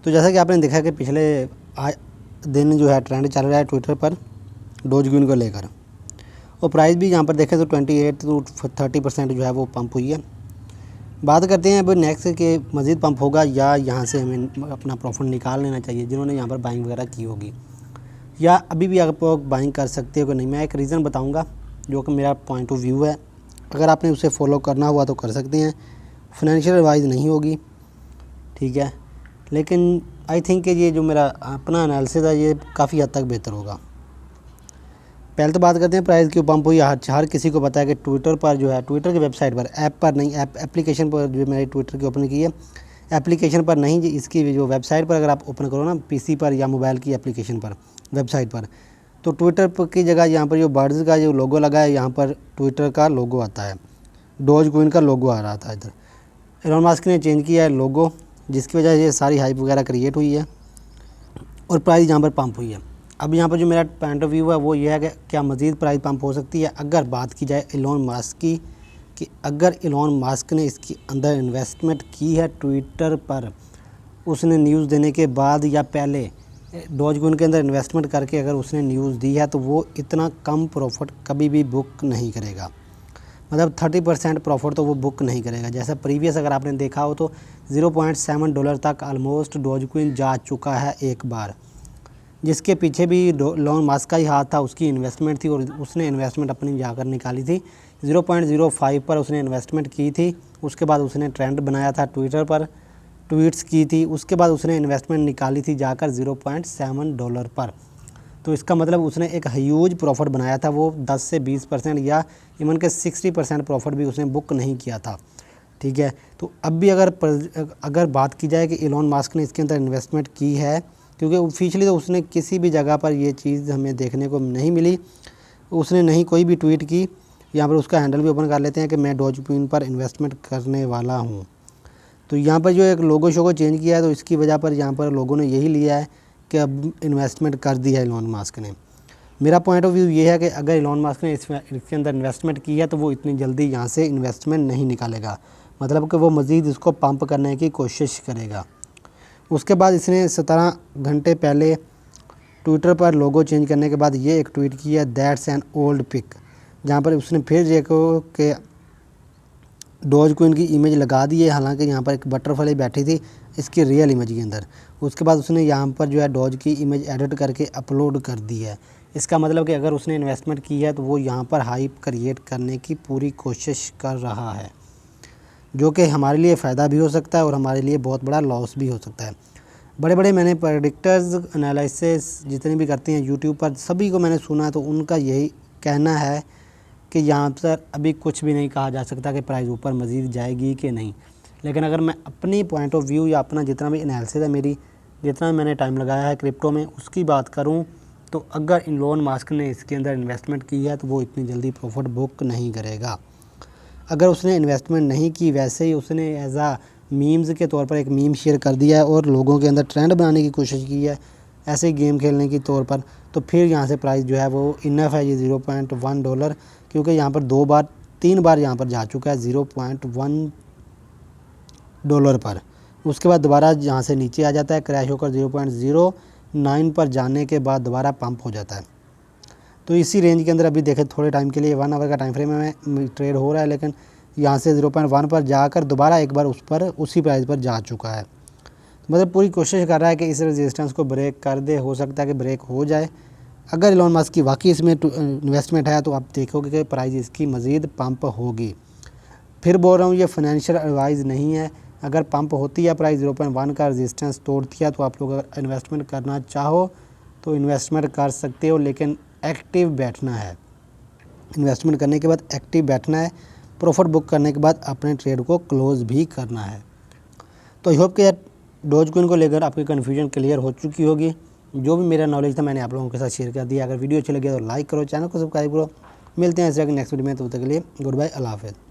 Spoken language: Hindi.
तो जैसा कि आपने देखा कि पिछले दिन जो है ट्रेंड चल रहा है ट्विटर पर डोजकॉइन को लेकर, और प्राइस भी यहाँ पर देखें तो 28 to 30% जो है वो पंप हुई है। बात करते हैं अब नेक्स्ट के मज़ीद पंप होगा या यहाँ से हमें अपना प्रॉफिट निकाल लेना चाहिए जिन्होंने यहाँ पर बाइंग वगैरह की होगी, या अभी भी आप बाइंग कर सकते हो कि नहीं। मैं एक रीज़न बताऊँगा जो कि मेरा पॉइंट ऑफ व्यू है, अगर आपने उसे फॉलो करना हुआ तो कर सकते हैं। फाइनेंशियल एडवाइस नहीं होगी, ठीक है, लेकिन आई थिंक कि ये जो मेरा अपना एनालिसिस है ये काफ़ी हद तक बेहतर होगा। पहले तो बात करते हैं प्राइस क्यों पंप हुई। हर किसी को पता है कि ट्विटर पर जो है, ट्विटर की वेबसाइट पर, ऐप पर नहीं, एप्लीकेशन पर जो मैंने ट्विटर की ओपन की है, एप्लीकेशन पर नहीं, इसकी जो वेबसाइट पर अगर आप ओपन करो ना पीसी पर या मोबाइल की एप्लीकेशन पर, वेबसाइट पर, तो ट्विटर की जगह यहाँ पर जो बर्ड्स का जो लोगो लगा है यहाँ पर ट्विटर का लोगो आता है, डोजकॉइन का लोगो आ रहा था इधर। एलोन मस्क ने चेंज किया है लोगो, जिसकी वजह से ये सारी हाइप वगैरह क्रिएट हुई है और प्राइस यहाँ पर पंप हुई है। अब यहाँ पर जो मेरा पॉइंट ऑफ व्यू है वो ये है कि क्या मज़ीद प्राइस पंप हो सकती है अगर बात की जाए एलोन मस्क की, कि अगर एलोन मस्क ने इसके अंदर इन्वेस्टमेंट की है ट्विटर पर, उसने न्यूज़ देने के बाद या पहले डोजकॉइन के अंदर इन्वेस्टमेंट करके अगर उसने न्यूज़ दी है, तो वो इतना कम प्रॉफिट कभी भी बुक नहीं करेगा। मतलब 30% प्रॉफिट तो वो बुक नहीं करेगा। जैसा प्रीवियस अगर आपने देखा हो तो $0.7 तक ऑलमोस्ट डोजकॉइन जा चुका है एक बार, जिसके पीछे भी एलोन मस्क का ही हाथ था, उसकी इन्वेस्टमेंट थी और उसने इन्वेस्टमेंट अपनी जाकर निकाली थी। 0.05 पर उसने इन्वेस्टमेंट की थी, उसके बाद उसने ट्रेंड बनाया था ट्विटर पर, ट्वीट्स की थी, उसके बाद उसने इन्वेस्टमेंट निकाली थी जाकर $0.7 पर। तो इसका मतलब उसने एक ह्यूज प्रॉफिट बनाया था, वो 10 से 20% या इवन के 60% प्रॉफिट भी उसने बुक नहीं किया था, ठीक है। तो अब भी अगर बात की जाए कि एलोन मस्क ने इसके अंदर इन्वेस्टमेंट की है, क्योंकि ऑफिशियली तो उसने किसी भी जगह पर ये चीज़ हमें देखने को नहीं मिली, उसने नहीं कोई भी ट्वीट की। यहाँ पर उसका हैंडल भी ओपन कर लेते हैं कि मैं डोजकॉइन पर इन्वेस्टमेंट करने वाला हूँ। तो यहाँ पर जो एक लोगो शो को चेंज किया है, तो इसकी वजह पर यहाँ पर लोगों ने यही लिया है कि अब इन्वेस्टमेंट कर दी है एलोन मस्क ने। मेरा पॉइंट ऑफ व्यू ये है कि अगर एलोन मस्क ने इसके अंदर इन्वेस्टमेंट की है तो वो इतनी जल्दी यहाँ से इन्वेस्टमेंट नहीं निकालेगा, मतलब कि वो मज़ीद इसको पंप करने की कोशिश करेगा। उसके बाद इसने 17 घंटे पहले ट्विटर पर लोगो चेंज करने के बाद ये एक ट्वीट किया, दैट्स एन ओल्ड पिक, जहाँ पर उसने फिर देखो कि डोजकॉइन की इमेज लगा दी है, हालांकि यहाँ पर एक बटरफ्लाई बैठी थी इसकी रियल इमेज के अंदर। उसके बाद उसने यहाँ पर जो है डोज की इमेज एडिट करके अपलोड कर दी है। इसका मतलब कि अगर उसने इन्वेस्टमेंट की है तो वो यहाँ पर हाइप क्रिएट करने की पूरी कोशिश कर रहा है, जो कि हमारे लिए फ़ायदा भी हो सकता है और हमारे लिए बहुत बड़ा लॉस भी हो सकता है। बड़े बड़े मैंने प्रेडिक्टर्स एनालिसिस जितने भी करते हैं यूट्यूब पर, सभी को मैंने सुना है, तो उनका यही कहना है कि यहाँ पर अभी कुछ भी नहीं कहा जा सकता कि प्राइस ऊपर मज़ीद जाएगी कि नहीं। लेकिन अगर मैं अपनी पॉइंट ऑफ व्यू या अपना जितना भी एनालिसिस है, मेरी जितना मैंने टाइम लगाया है क्रिप्टो में, उसकी बात करूँ तो अगर एलोन मस्क ने इसके अंदर इन्वेस्टमेंट की है तो वो इतनी जल्दी प्रॉफिट बुक नहीं करेगा। अगर उसने इन्वेस्टमेंट नहीं की, वैसे ही उसने एज आ मीम्स के तौर पर एक मीम शेयर कर दिया है और लोगों के अंदर ट्रेंड बनाने की कोशिश की है ऐसे ही गेम खेलने के तौर पर, तो फिर यहाँ से प्राइस जो है वो इनफ है ये $0.1, क्योंकि यहाँ पर 3 बार यहाँ पर जा चुका है $0.1 पर। उसके बाद दोबारा यहाँ से नीचे आ जाता है, क्रैश होकर 0.09 पर जाने के बाद दोबारा पंप हो जाता है। तो इसी रेंज के अंदर अभी देखें थोड़े टाइम के लिए 1 आवर का टाइम फ्रेम में ट्रेड हो रहा है, लेकिन यहाँ से 0.1 पर जाकर दोबारा एक बार उसी प्राइस पर जा चुका है। मतलब पूरी कोशिश कर रहा है कि इस रेजिस्टेंस को ब्रेक कर दे, हो सकता है कि ब्रेक हो जाए। अगर एलोन मस्क की वाकई इसमें इन्वेस्टमेंट है तो आप देखोगे कि प्राइस इसकी मज़ीद पंप होगी। फिर बोल रहा हूँ ये फाइनेंशियल एडवाइस नहीं है, अगर पंप होती है प्राइस 0.1 का रेजिस्टेंस तोड़ती है तो आप लोग अगर इन्वेस्टमेंट करना चाहो तो इन्वेस्टमेंट कर सकते हो, लेकिन एक्टिव बैठना है। इन्वेस्टमेंट करने के बाद एक्टिव बैठना है, प्रॉफिट बुक करने के बाद अपने ट्रेड को क्लोज़ भी करना है। तो आई होप कि डोजकॉइन को लेकर आपकी कन्फ्यूजन क्लियर हो चुकी होगी। जो भी मेरा नॉलेज था मैंने आप लोगों के साथ शेयर कर दिया। अगर वीडियो अच्छी लगी तो लाइक करो, चैनल को सब्सक्राइब करो। मिलते हैं इस तरह के नेक्स्ट वीडियो में, तब तक के लिए गुड बाय, अल्लाह हाफ़िज़।